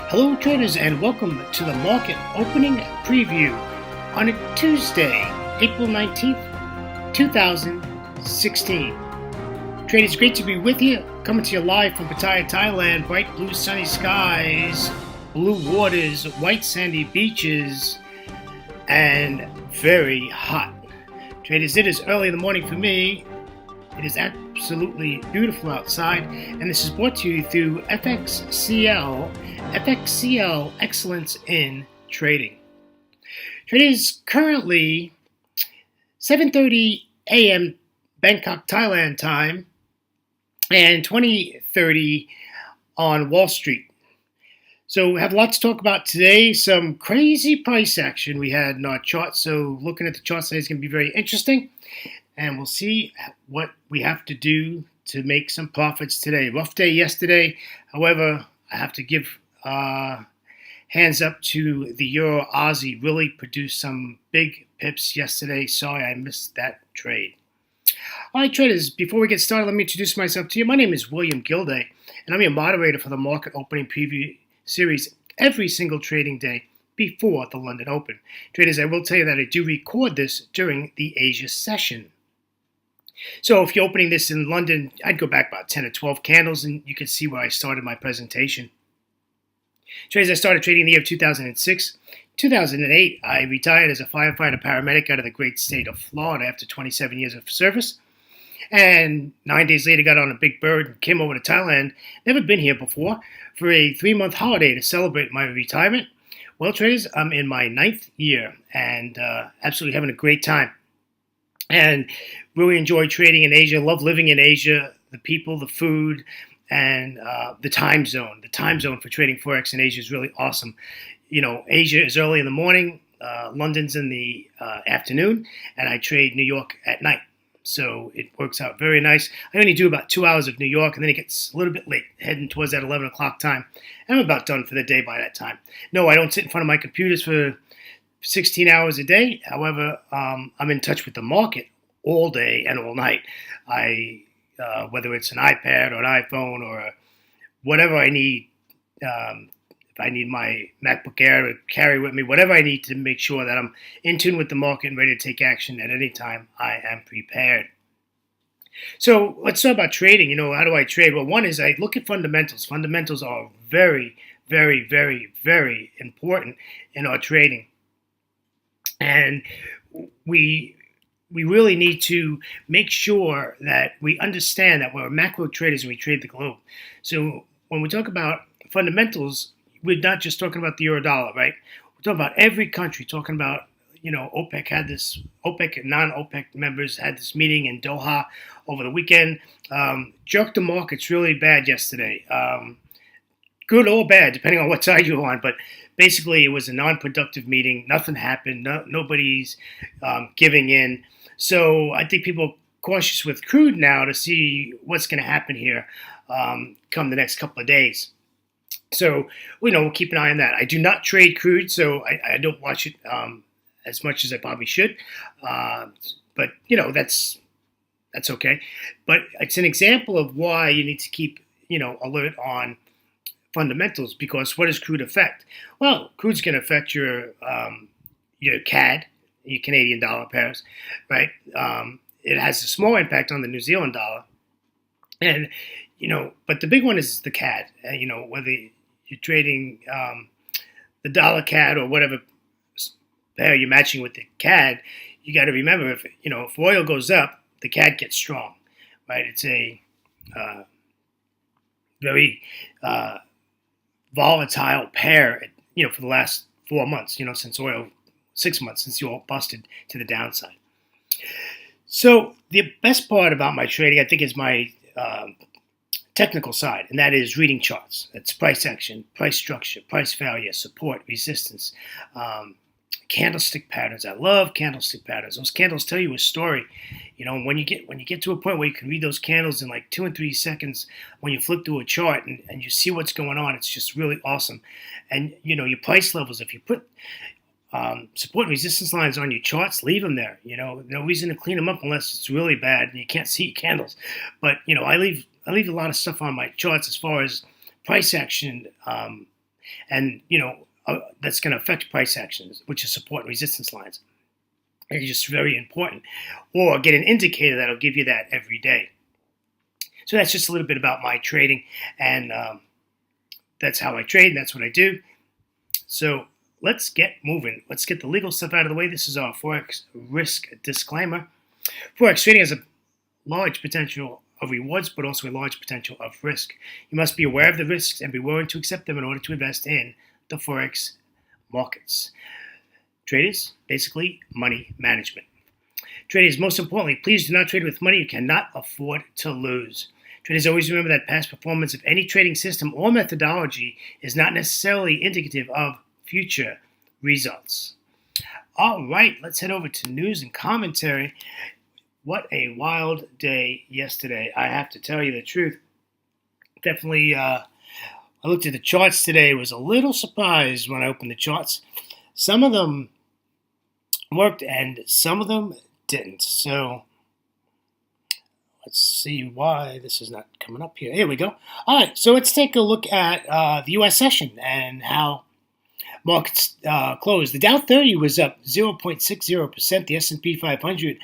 Hello traders and welcome to the market opening preview on a Tuesday, April 19th, 2016. Traders, great to be with you. Coming to you live from Pattaya, Thailand. Bright blue sunny skies, blue waters, white sandy beaches, and very hot. Traders, it is early in the morning for me. It is absolutely beautiful outside, and this is brought to you through FXCL Excellence in Trading. Traders, currently 7:30 a.m. Bangkok, Thailand time, and 20:30 on Wall Street. So we have a lot to talk about today. Some crazy price action we had in our chart. So looking at the chart today is going to be very interesting. And we'll see what we have to do to make some profits today. Rough day yesterday. However, I have to give hands up to the Euro Aussie. Really produced some big pips yesterday. Sorry I missed that trade. All right, traders, before we get started, let me introduce myself to you. My name is William Gilday, and I'm your moderator for the Market Opening Preview Series every single trading day before the London Open. Traders, I will tell you that I do record this during the Asia session. So if you're opening this in London, I'd go back about 10 or 12 candles, and you can see where I started my presentation. Traders, I started trading in the year 2006. 2008, I retired as a firefighter paramedic out of the great state of Florida after 27 years of service. And 9 days later, got on a big bird and came over to Thailand. Never been here before, for a 3-month holiday to celebrate my retirement. Well, traders, I'm in my 9th year and absolutely having a great time. And really enjoy trading in Asia. Love living in Asia. The people, the food, and the time zone. The time zone for trading Forex in Asia is really awesome. You know, Asia is early in the morning. London's in the afternoon. And I trade New York at night. So it works out very nice. I only do about 2 hours of New York, and then it gets a little bit late, heading towards that 11 o'clock time. And I'm about done for the day by that time. No, I don't sit in front of my computers for 16 hours a day. However, I'm in touch with the market all day and all night. Whether it's an iPad or an iPhone or whatever I need, if I need my MacBook Air to carry with me, whatever I need to make sure that I'm in tune with the market and ready to take action at any time, I am prepared. So let's talk about trading. You know, how do I trade? Well, one is I look at fundamentals. Fundamentals are very, very, very, very important in our trading. And we really need to make sure that we understand that we're macro traders and we trade the globe. So when we talk about fundamentals, we're not just talking about the euro dollar, right? We're talking about every country, talking about, you know, OPEC and non-OPEC members had this meeting in Doha over the weekend. Jerked the markets really bad yesterday. Good or bad, depending on what side you're on, but basically it was a non-productive meeting. Nothing happened. Nobody's giving in. So I think people are cautious with crude now to see what's going to happen here come the next couple of days. So, you know, we'll keep an eye on that. I do not trade crude, so I don't watch it as much as I probably should. But, you know, that's okay. But it's an example of why you need to keep, you know, alert on fundamentals, because what does crude affect? Well, crude's going to affect your CAD, your Canadian dollar pairs, right? It has a small impact on the New Zealand dollar, and you know, but the big one is the CAD. You know, whether you're trading the dollar CAD or whatever pair you're matching with the CAD, you got to remember if oil goes up, the CAD gets strong, right? It's a very volatile pair, you know, for the last 4 months, you know, since oil, 6 months since you all busted to the downside. So the best part about my trading, I think, is my technical side, and that is reading charts. That's price action, price structure, price failure, support, resistance, candlestick patterns. I love candlestick patterns. Those candles tell you a story. You know, when you get to a point where you can read those candles in like 2 and 3 seconds, when you flip through a chart and you see what's going on, it's just really awesome. And you know, your price levels, if you put support and resistance lines on your charts, leave them there. You know, no reason to clean them up unless it's really bad and you can't see candles. But you know, I leave a lot of stuff on my charts as far as price action and that's going to affect price actions, which is support and resistance lines. It's just very important. Or get an indicator that'll give you that every day. So that's just a little bit about my trading, and that's how I trade, and that's what I do. So let's get moving. Let's get the legal stuff out of the way. This is our Forex risk disclaimer. Forex trading has a large potential of rewards, but also a large potential of risk. You must be aware of the risks and be willing to accept them in order to invest in the Forex markets. Traders, basically money management. Traders, most importantly, please do not trade with money you cannot afford to lose. Traders, always remember that past performance of any trading system or methodology is not necessarily indicative of future results. All right, let's head over to news and commentary. What a wild day yesterday. I have to tell you the truth. Definitely, I looked at the charts today. Was a little surprised when I opened the charts. Some of them worked and some of them didn't. So let's see why this is not coming up here. Here we go. All right, so let's take a look at the U.S. session and how markets closed. The Dow 30 was up 0.60%. The S&P 500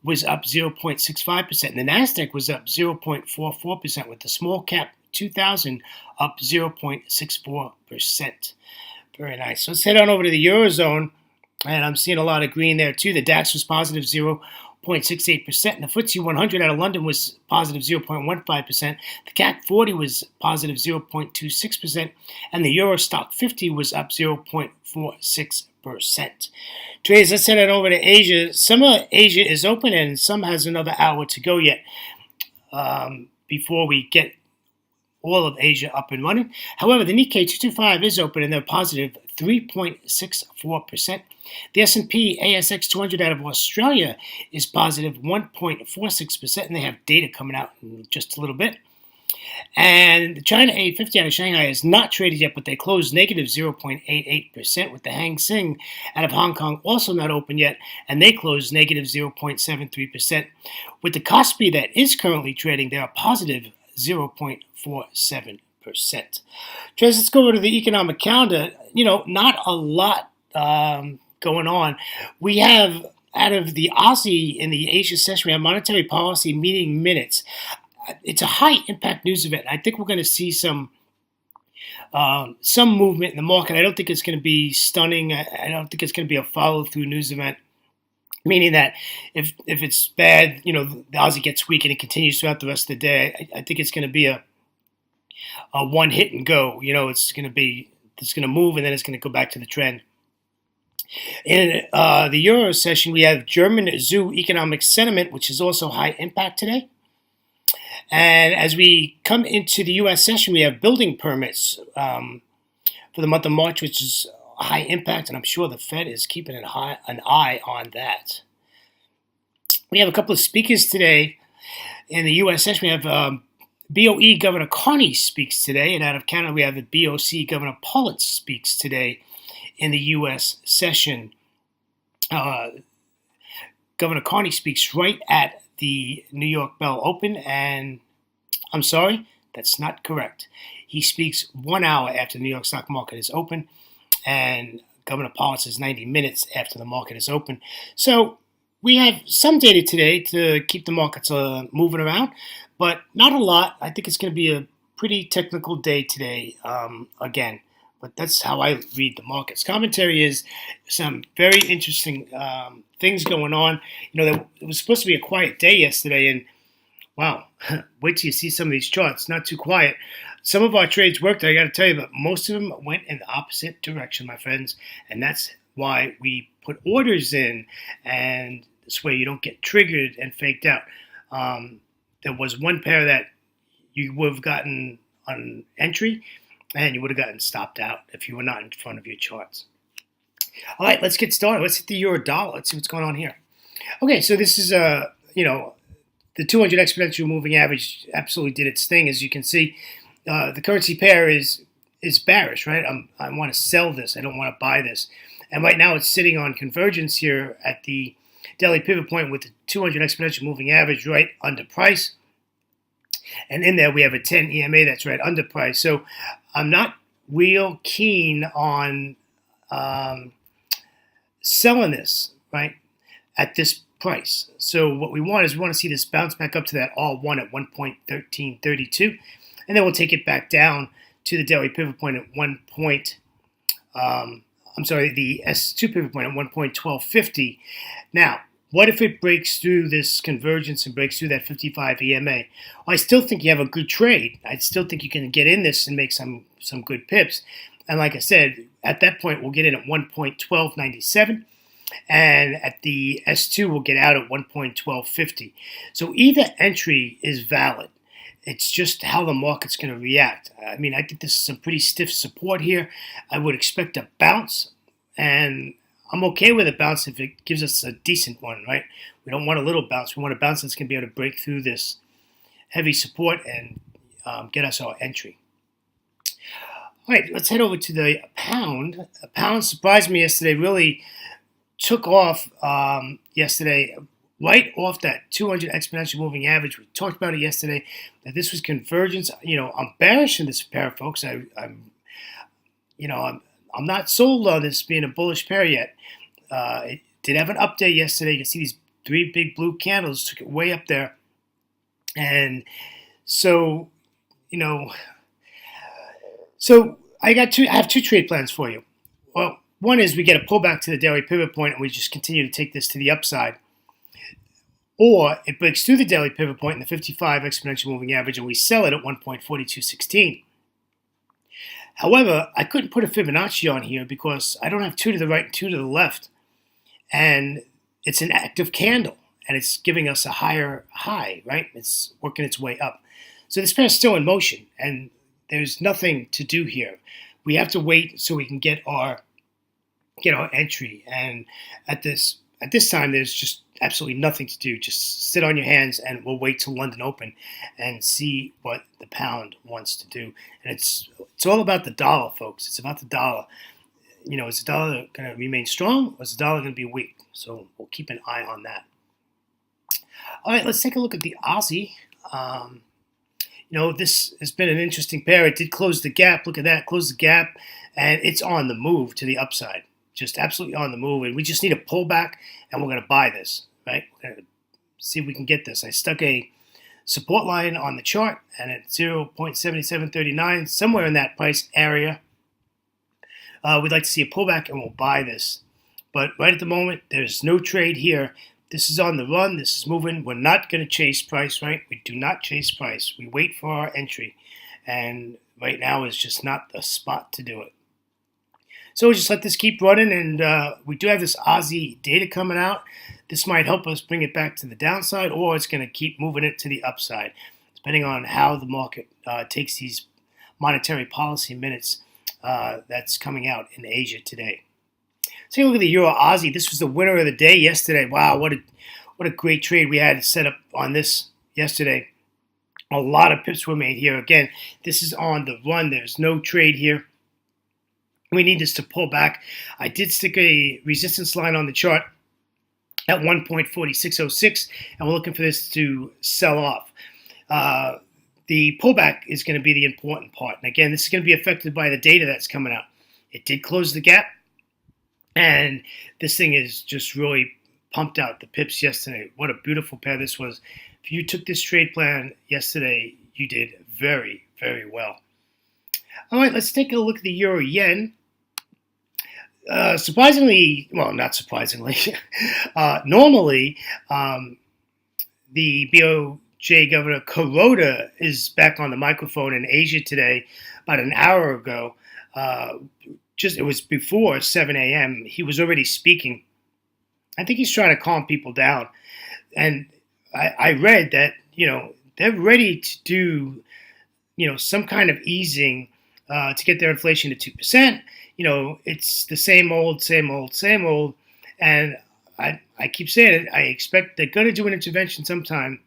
was up 0.65%. And the NASDAQ was up 0.44%, with the small cap 2,000 up 0.64%. Very nice. So let's head on over to the Eurozone. And I'm seeing a lot of green there, too. The DAX was positive 0.68%. And the FTSE 100 out of London was positive 0.15%. The CAC 40 was positive 0.26%. And the Euro Stock 50 was up 0.46%. Traders, let's head on over to Asia. Some of Asia is open and some has another hour to go yet before we get all of Asia up and running. However, the Nikkei 225 is open and they're positive 3.64%. The S&P ASX 200 out of Australia is positive 1.46%, and they have data coming out in just a little bit. And the China A50 out of Shanghai is not traded yet, but they closed negative 0.88%, with the Hang Seng out of Hong Kong also not open yet, and they closed negative 0.73%. With the Kospi that is currently trading, they are positive 0.47%. Traders, let's go over to the economic calendar. Not a lot going on. We have, out of the Aussie in the Asia session, we have monetary policy meeting minutes. It's a high impact news event. I think we're going to see some movement in the market. I don't think it's going to be stunning. I don't think it's going to be a follow through news event. Meaning that if it's bad, the Aussie gets weak and it continues throughout the rest of the day. I think it's going to be a one hit and go. It's going to move and then it's going to go back to the trend. In the Euro session, we have German zoo economic sentiment, which is also high impact today. And as we come into the U.S. session, we have building permits for the month of March, which is high impact, and I'm sure the Fed is keeping an eye on that. We have a couple of speakers today in the U.S. session. We have BOE Governor Carney speaks today, and out of Canada we have the BOC Governor Pollitt speaks today in the U.S. session. Governor Carney speaks right at the New York Bell Open, and I'm sorry, that's not correct. He speaks 1 hour after the New York stock market is open, and Governor Pollitt is 90 minutes after the market is open. So we have some data today to keep the markets moving around, but not a lot. I think it's going to be a pretty technical day today again. But that's how I read the markets. Commentary is some very interesting things going on. It was supposed to be a quiet day yesterday, and wow, wait till you see some of these charts. Not too quiet. Some of our trades worked, I got to tell you, but most of them went in the opposite direction, my friends, and that's why we put orders in, and this way you don't get triggered and faked out. There was one pair that you would have gotten on entry, and you would have gotten stopped out if you were not in front of your charts. All right, let's get started. Let's hit the euro dollar. Let's see what's going on here. Okay, so this is the 200 exponential moving average absolutely did its thing. As you can see, the currency pair is bearish, right? I want to sell this. I don't want to buy this. And right now it's sitting on convergence here at the daily pivot point with the 200 exponential moving average right under price. And in there we have a 10 EMA that's right under price. So I'm not real keen on selling this, right, at this price. So what we want is we want to see this bounce back up to that all-one at 1.1332, and then we'll take it back down to the daily pivot point at the S2 pivot point at 1.1250. Now, what if it breaks through this convergence and breaks through that 55 EMA? Well, I still think you have a good trade. I still think you can get in this and make some good pips. And like I said, at that point, we'll get in at 1.1297. And at the S2, we'll get out at 1.1250. So either entry is valid. It's just how the market's going to react. I mean, I think this is some pretty stiff support here. I would expect a bounce, and I'm okay with a bounce if it gives us a decent one, right? We don't want a little bounce. We want a bounce that's going to be able to break through this heavy support and get us our entry. All right, let's head over to the pound. A pound surprised me yesterday, really took off yesterday, right off that 200 exponential moving average. We talked about it yesterday, that this was convergence. I'm bearish in this pair, folks. I'm not sold on this being a bullish pair yet. It did have an update yesterday. You can see these three big blue candles took it way up there. And so, I have two trade plans for you. Well, one is we get a pullback to the daily pivot point and we just continue to take this to the upside. Or it breaks through the daily pivot point in the 55 exponential moving average and we sell it at 1.4216. However, I couldn't put a Fibonacci on here because I don't have two to the right and two to the left. And it's an active candle and it's giving us a higher high, right? It's working its way up. So this pair is still in motion and there's nothing to do here. We have to wait so we can get our entry. And at this time, there's just absolutely nothing to do. Just sit on your hands and we'll wait till London open and see what the pound wants to do. And it's all about the dollar, folks. It's about the dollar. Is the dollar going to remain strong or is the dollar going to be weak? So we'll keep an eye on that. All right, let's take a look at the Aussie. This has been an interesting pair. It did close the gap. Look at that, close the gap, and it's on the move to the upside. Just absolutely on the move, and we just need a pullback, and we're going to buy this, right? We're going to see if we can get this. I stuck a support line on the chart, and at 0.7739, somewhere in that price area, we'd like to see a pullback, and we'll buy this. But right at the moment, there's no trade here. This is on the run. This is moving. We're not going to chase price, right? We do not chase price. We wait for our entry, and right now is just not the spot to do it. So we just let this keep running, and we do have this Aussie data coming out. This might help us bring it back to the downside, or it's going to keep moving it to the upside, depending on how the market takes these monetary policy minutes that's coming out in Asia today. Take a look at the Euro Aussie. This was the winner of the day yesterday. Wow, what a great trade we had set up on this yesterday. A lot of pips were made here. Again, this is on the run. There's no trade here. We need this to pull back. I did stick a resistance line on the chart at 1.4606, and we're looking for this to sell off. The pullback is going to be the important part. And again, this is going to be affected by the data that's coming out. It did close the gap, and this thing is just really pumped out the pips yesterday. What a beautiful pair this was. If you took this trade plan yesterday, you did very, very well. All right, let's take a look at the Euro Yen. Surprisingly, well, not surprisingly, normally the BOJ Governor Kuroda is back on the microphone in Asia today about an hour ago. It was before 7 a.m. He was already speaking. I think he's trying to calm people down. And I read that, they're ready to do, some kind of easing to get their inflation to 2%. It's the same old. And I keep saying it. I expect they're going to do an intervention sometime.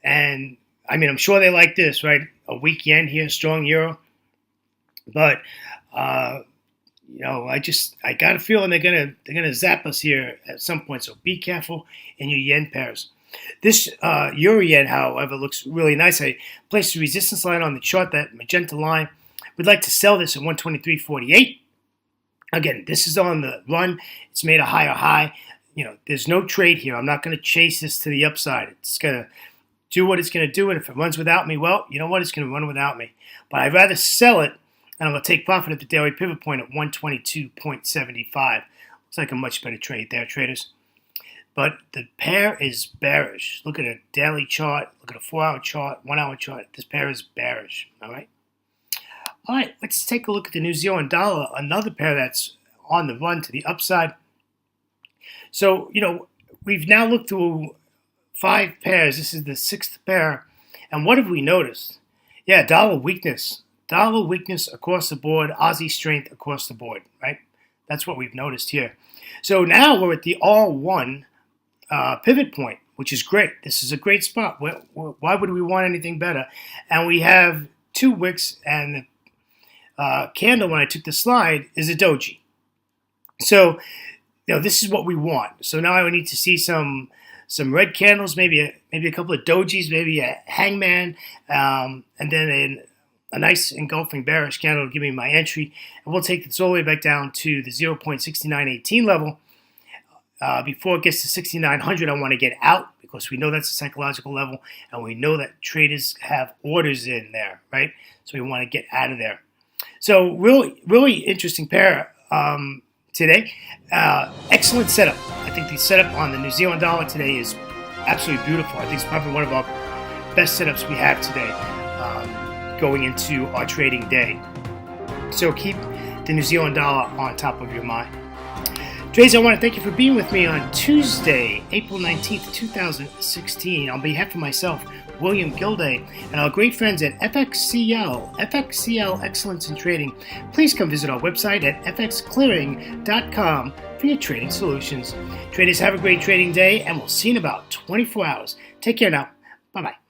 I'm sure they like this, right? A weak yen here, strong euro. But I got a feeling they're gonna zap us here at some point. So be careful in your yen pairs. This Euro yen, however, looks really nice. I placed a resistance line on the chart, that magenta line. We'd like to sell this at 123.48. Again, this is on the run. It's made a higher high. There's no trade here. I'm not going to chase this to the upside. It's going to do what it's going to do, and if it runs without me, well, you know what? It's going to run without me. But I'd rather sell it, and I'm going to take profit at the daily pivot point at 122.75. Looks like a much better trade there, traders. But the pair is bearish. Look at a daily chart. Look at a 4-hour chart, 1-hour chart. This pair is bearish, all right? All right, let's take a look at the New Zealand dollar, another pair that's on the run to the upside. So, we've now looked through 5 pairs. This is the 6th pair. And what have we noticed? Yeah, dollar weakness. Dollar weakness across the board, Aussie strength across the board, right? That's what we've noticed here. So now we're at the R1 pivot point, which is great. This is a great spot. Why would we want anything better? And we have 2 wicks, and the candle, when I took the slide, is a doji. So, this is what we want. So now I need to see some red candles, maybe a couple of dojis, maybe a hangman, and then a nice engulfing bearish candle to give me my entry. And we'll take this all the way back down to the 0.6918 level. Before it gets to 6,900, I want to get out because we know that's a psychological level, and we know that traders have orders in there, right? So we want to get out of there. So really interesting pair today. Excellent setup. I think the setup on the New Zealand dollar today is absolutely beautiful. I think it's probably one of our best setups we have today going into our trading day. So keep the New Zealand dollar on top of your mind. Traders, I want to thank you for being with me on Tuesday, April 19th, 2016. On behalf of myself, William Gilday, and our great friends at FXCL Excellence in Trading, please come visit our website at fxclearing.com for your trading solutions. Traders, have a great trading day, and we'll see you in about 24 hours. Take care now. Bye-bye.